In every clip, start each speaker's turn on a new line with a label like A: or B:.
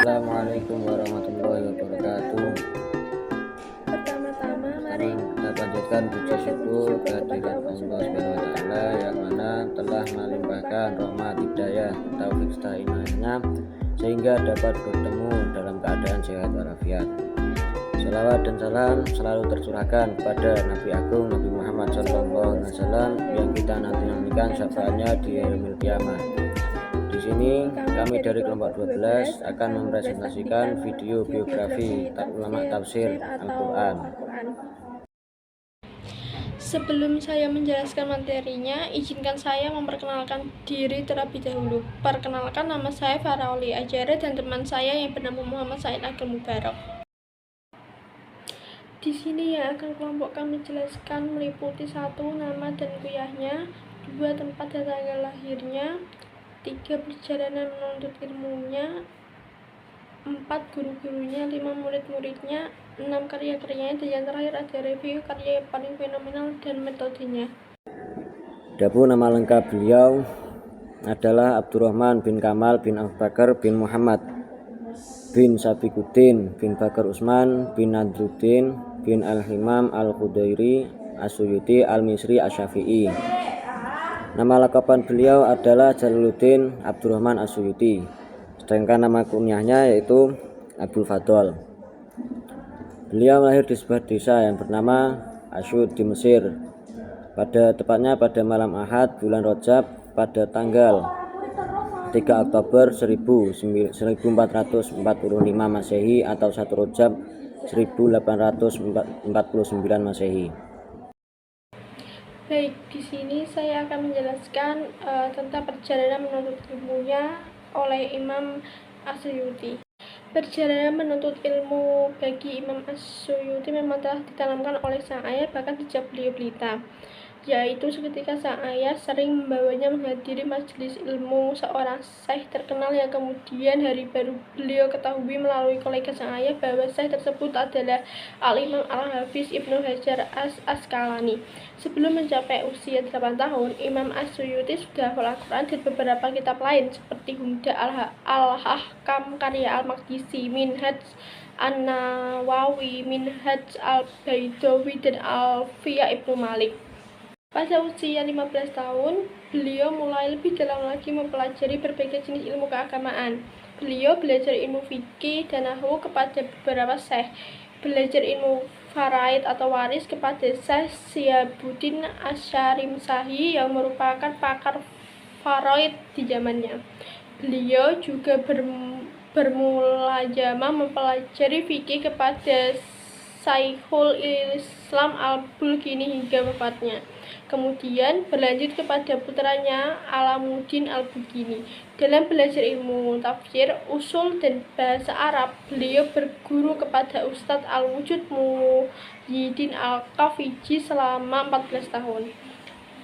A: Assalamualaikum warahmatullahi wabarakatuh.
B: Pertama-tama mari
A: kita panjatkan puji syukur kehadirat Allah Subhanahu wa taala yang mana telah melimpahkan rahmat, hidayah, taufik serta inayahnya sehingga dapat bertemu dalam keadaan sehat walafiat. Salawat dan salam selalu tercurahkan kepada Nabi Agung Nabi Muhammad SAW yang kita nantikan syafaatnya di yaumil kiamah. Di sini kami dari kelompok 12 akan mempresentasikan video biografi ulama tafsir Al-Quran.
B: Sebelum saya menjelaskan materinya, izinkan saya memperkenalkan diri terlebih dahulu. Perkenalkan, nama saya Farauli Ajare dan teman saya yang bernama Muhammad Said Agil Mubarak. Di sini yang akan kelompok kami jelaskan meliputi 1. Nama dan kuliahnya, 2. Tempat dan tanggal lahirnya, 3. Perjalanan menuntut ilmunya, 4. Guru-gurunya, 5. Murid-muridnya, 6. Karya-karyanya, dan yang terakhir ada review karya yang paling fenomenal dan metodenya.
A: Adapun nama lengkap beliau adalah Abdurrahman bin Kamal bin Abu Bakar bin Muhammad bin Sabikuddin bin Bakar Usman bin Nadruddin bin Al-Himam Al-Khudairi As-Suyuti Al-Misri Asy-Syafi'i. Nama lengkapan beliau adalah Jalaluddin Abdurrahman As-Suyuti, sedangkan nama kunyahnya yaitu Abdul Fadl. Beliau lahir di sebuah desa yang bernama Asyud di Mesir, tepatnya pada malam Ahad bulan Rajab pada tanggal 3 Oktober 1445 Masehi atau 1 Rajab 1849 Masehi.
B: Baik, di sini saya akan menjelaskan tentang perjalanan menuntut ilmunya oleh Imam As-Suyuti. Perjalanan menuntut ilmu bagi Imam As-Suyuti memang telah ditanamkan oleh sang ayah bahkan sejak beliau balita, yaitu seketika sang ayah sering membawanya menghadiri majelis ilmu seorang syekh terkenal yang kemudian hari baru beliau ketahui melalui kolega sang ayah bahwa syekh tersebut adalah Al-Imam Al-Hafiz Ibnu Hajar Asqalani. Sebelum mencapai usia 8 tahun, Imam As-Suyuti sudah hafal Al-Quran dan beberapa kitab lain seperti Humda Al-Ahkam karya Al-Maqdisi, Minhaj An-Nawawi, Minhaj Al-Baidawi, dan Alfiyah Ibnu Malik. Pada usia 15 tahun, beliau mulai lebih dalam lagi mempelajari berbagai jenis ilmu keagamaan. Beliau belajar ilmu fikih dan nahwu kepada beberapa syekh, belajar ilmu faraid atau waris kepada Syekh Syihabuddin Asy-Syarimsahi yang merupakan pakar faraid di zamannya. Beliau juga bermulajamah mempelajari fikih kepada Syekhul Islam Al-Bulkini hingga wafatnya. Kemudian berlanjut kepada putranya Alamuddin Al-Bulkini. Dalam belajar ilmu tafsir, usul, dan bahasa Arab, beliau berguru kepada Ustadz Al-Wujud Muhyiddin Al-Qafiji selama 14 tahun.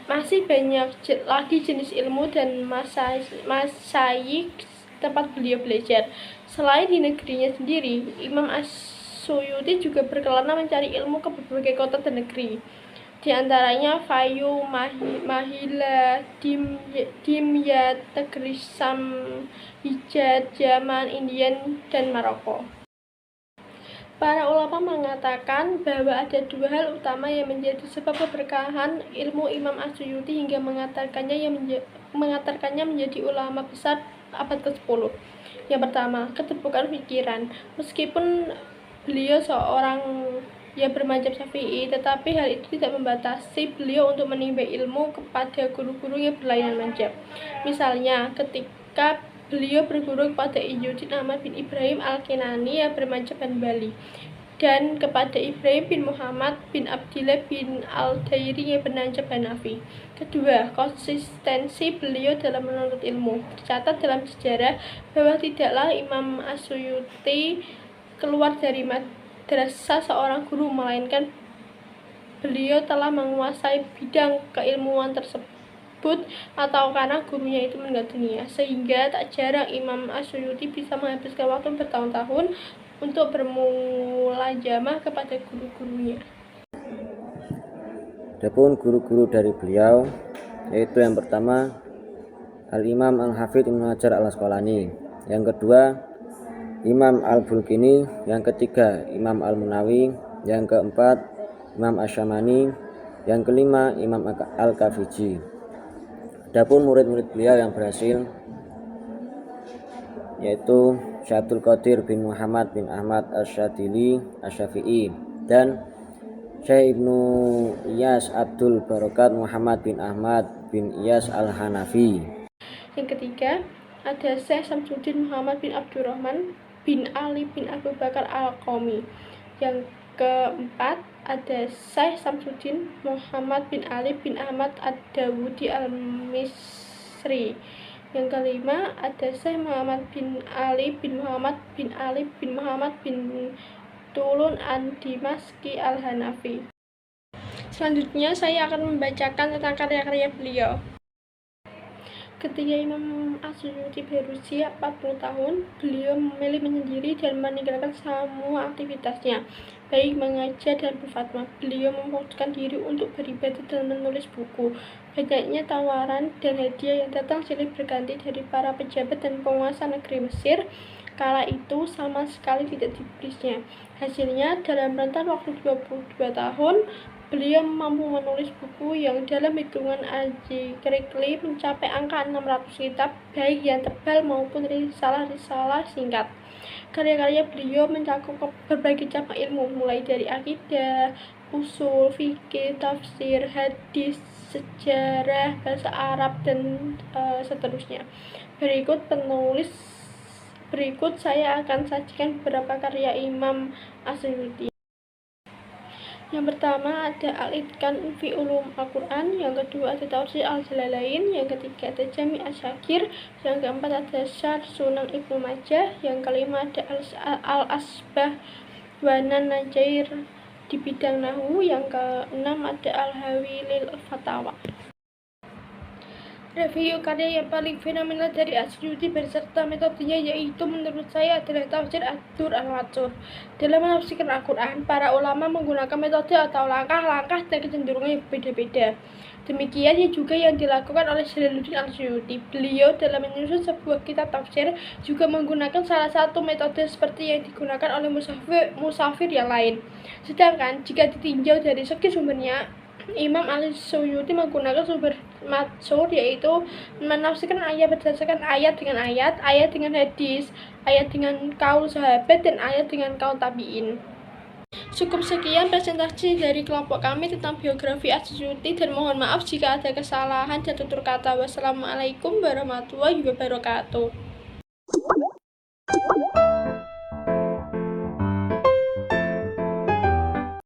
B: Masih banyak lagi jenis ilmu dan masyayikh tempat beliau belajar. Selain di negerinya sendiri, Imam As-Suyuti juga berkelana mencari ilmu ke berbagai kota dan negeri, di antaranya Fayu, Mahila, Dimyat, Tegrisam, Hijaz, Yaman, Indian, dan Maroko. Para ulama mengatakan bahwa ada 2 hal utama yang menjadi sebab keberkahan ilmu Imam As-Suyuti hingga mengantarkannya menjadi ulama besar abad ke-10. Yang pertama, keterbukaan pikiran. Meskipun beliau seorang yang bermadzhab Syafi'i, tetapi hal itu tidak membatasi beliau untuk menimba ilmu kepada guru-guru yang berlainan madzhab. Misalnya, ketika beliau berguru kepada Izzuddin Ahmad bin Ibrahim Al-Kinani yang bermadzhab Hanbali, dan kepada Ibrahim bin Muhammad bin Abdillah bin Al-Dairi yang bermadzhab Hanafi. Kedua, konsistensi beliau dalam menuntut ilmu. Tercatat dalam sejarah bahwa tidaklah Imam As-Suyuti keluar dari madrasah seorang guru, melainkan beliau telah menguasai bidang keilmuan tersebut atau karena gurunya itu meninggal dunia, sehingga tak jarang Imam As-Suyuti bisa menghabiskan waktu bertahun-tahun untuk bermulajamah kepada guru-gurunya.
A: Adapun guru-guru dari beliau yaitu yang pertama Al-Imam Al-Hafidz Ibnu Hajar Al-Asqalani. Yang kedua Imam Al-Bulkini. Yang ketiga Imam Al-Munawi. Yang keempat Imam Asy-Syamani. Yang kelima Imam Al-Kafiji. Adapun murid-murid beliau yang berhasil yaitu Syekh Abdul Qadir bin Muhammad bin Ahmad Asy-Syadzili Asy-Syafi'i dan Syekh Ibnu Iyas Abdul Barakat Muhammad bin Ahmad bin Iyas Al-Hanafi.
B: Yang ketiga ada Syekh Samsuddin Muhammad bin Abdurrahman bin Ali bin Abu Bakar Al-Qami. Yang keempat ada Syekh Samsuddin Muhammad bin Ali bin Ahmad Ad-Dawudi Al-Misri. Yang kelima ada Syekh Muhammad bin Ali bin Muhammad bin Ali bin Muhammad bin Tulun An-Dimaski Al-Hanafi. Selanjutnya saya akan membacakan tentang karya-karya beliau. Ketika Imam As-Suyuti berusia 40 tahun, beliau memilih menyendiri dan meninggalkan semua aktivitasnya, baik mengajar dan berfatwa. Beliau memfokuskan diri untuk beribadah dan menulis buku. Banyaknya tawaran dan hadiah yang datang silih berganti dari para pejabat dan penguasa negeri Mesir kala itu sama sekali tidak diberinya. Hasilnya, dalam rentang waktu 22 tahun, beliau mampu menulis buku yang dalam hitungan Al-Jikri mencapai angka 600 kitab, baik yang tebal maupun risalah-risalah singkat. Karya-karya beliau mencakup berbagai cabang ilmu, mulai dari akidah, usul, fikih, tafsir, hadis, sejarah, bahasa Arab, dan seterusnya. Berikut saya akan sajikan beberapa karya Imam As-Suyuti. Yang pertama ada Al-Itqan fi Ulum Al-Quran, yang kedua ada Tafsir Al-Jalalain, yang ketiga ada Jami' Asy-Syakir, yang keempat ada Syarh Sunan Ibnu Majah, yang kelima ada Al-Asbah wa Najair di bidang nahwu, yang keenam ada Al-Hawi lil Fatawa. Review karya yang paling fenomenal dari As-Suyuti beserta metodenya yaitu menurut saya adalah tafsir Ad-Dur Al-Mansur. Dalam menafsirkan Al-Quran, para ulama menggunakan metode atau langkah-langkah dan kecenderungan yang berbeda-beda. Demikian juga yang dilakukan oleh Jalaluddin Al-Suyuti. Beliau dalam menyusun sebuah kitab tafsir juga menggunakan salah satu metode seperti yang digunakan oleh musafir yang lain. Sedangkan jika ditinjau dari segi sumbernya, Imam Al-Suyuti menggunakan sumber matsur, yaitu menafsirkan ayat berdasarkan ayat dengan ayat, ayat dengan hadis, ayat dengan kaul sahabat, dan ayat dengan kaul tabi'in. Cukup sekian presentasi dari kelompok kami tentang biografi As-Suyuti, dan mohon maaf jika ada kesalahan dan tutur kata. Wassalamualaikum warahmatullahi wabarakatuh.